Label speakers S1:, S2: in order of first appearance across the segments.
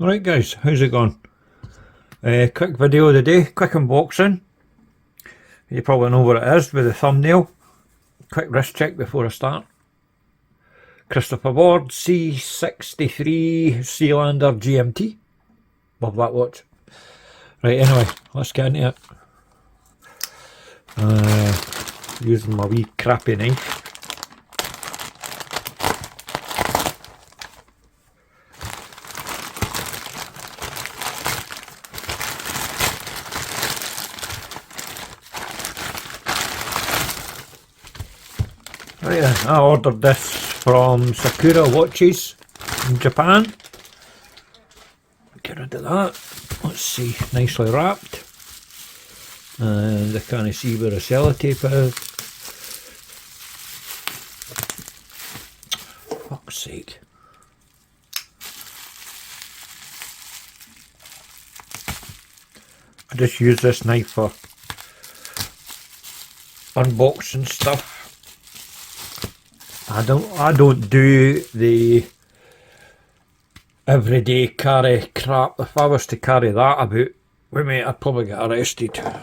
S1: Alright guys, how's it going? Quick video of the day, quick unboxing. You probably know what it is with the thumbnail. Quick wrist check before I start. Christopher Ward C63 Sealander GMT. Love that watch. Right, anyway, let's get into it. Using my wee crappy knife. Right then, I ordered this from Sakura Watches in Japan. Get rid of that. Let's see, nicely wrapped. And I can't see where the sellotape is. Fuck's sake. I just use this knife for unboxing stuff. I don't do the everyday carry crap. If I was to carry that about with me, I'd probably get arrested. Come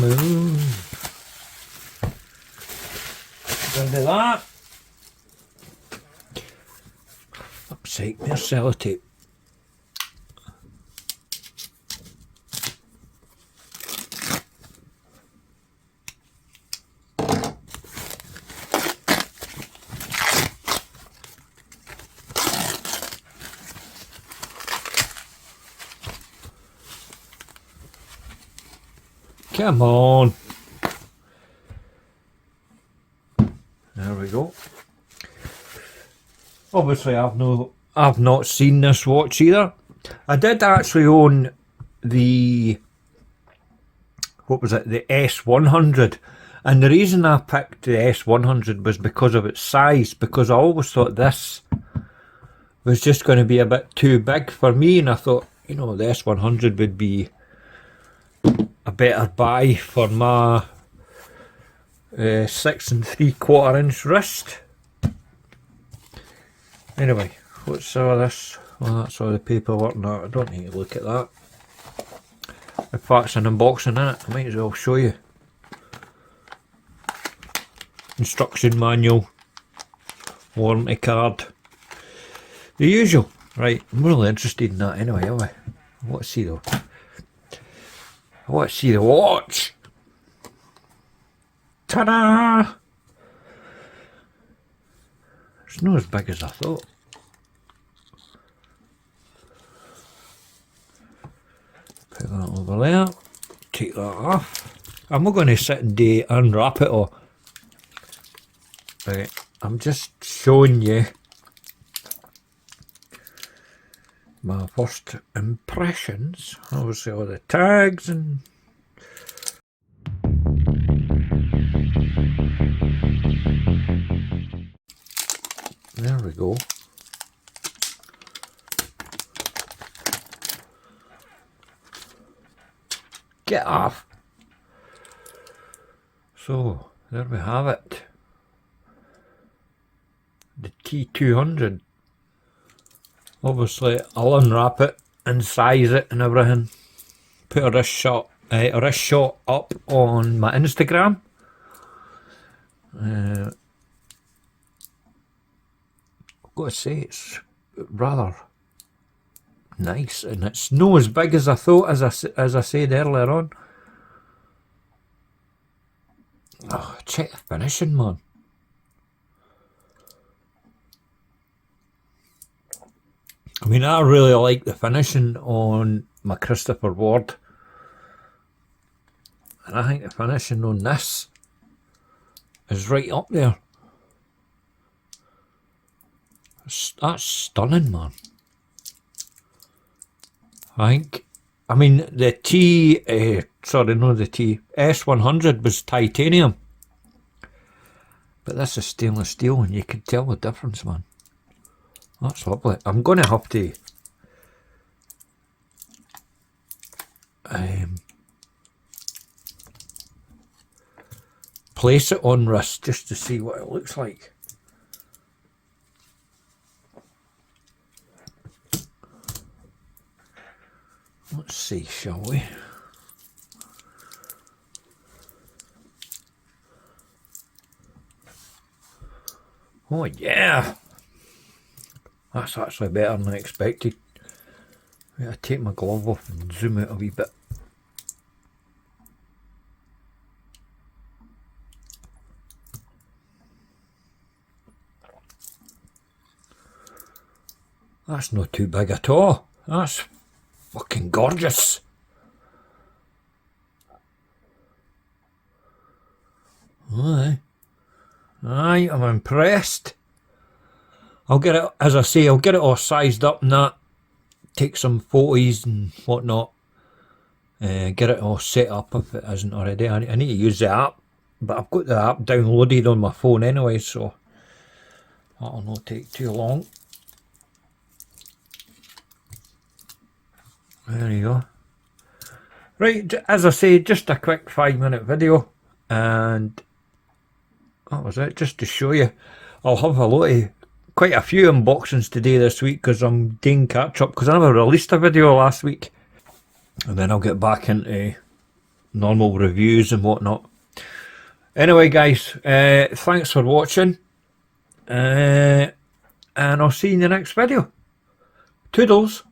S1: on. Gonna do that. Fuck's sake, there's sellotape. Come on. There we go. Obviously I've not seen this watch either. I did actually own the, what was it, the S100, and the reason I picked the S100 was because of its size, because I always thought this was just going to be a bit too big for me, and I thought, you know, the S100 would be a better buy for my 6 3/4 inch wrist. Anyway, what's all this? Well, that's all the paperwork now. I don't need to look at that. In fact, it's an unboxing in it. I might as well show you. Instruction manual, warranty card, the usual. Right, I'm really interested in that anyway, am I? Let's see though. I want to see the watch. Ta-da! It's not as big as I thought. Put that over there. Take that off. I'm not going to sit and unwrap it all. Right, I'm just showing you my first impressions. Obviously all the tags and there we go. Get off. So there we have it. The T200. Obviously I'll unwrap it and size it and everything. Put a wrist shot up on my Instagram. I've got to say it's rather nice, and it's not as big as I thought, as I said earlier on. Oh, check the finishing, man. I mean, I really like the finishing on my Christopher Ward, and I think the finishing on this is right up there. That's stunning, man. I mean, the S100 was titanium, but this is stainless steel, and you can tell the difference, man. That's lovely. I'm going to have to place it on wrist just to see what it looks like. Let's see, shall we? Oh yeah, that's actually better than I expected. I take my glove off and zoom out a wee bit. That's not too big at all. That's fucking gorgeous. Aye. Aye, I'm impressed. I'll get it, as I say, I'll get it all sized up and that. Take some photos and whatnot. Get it all set up if it isn't already. I need to use the app, but I've got the app downloaded on my phone anyway, so that'll not take too long. There you go. Right, as I say, just a quick 5-minute video, and that was it, just to show you. I'll have a lot of, quite a few unboxings today this week, because I'm doing catch up, because I never released a video last week. And then I'll get back into normal reviews and whatnot. Anyway guys, thanks for watching, and I'll see you in the next video. Toodles.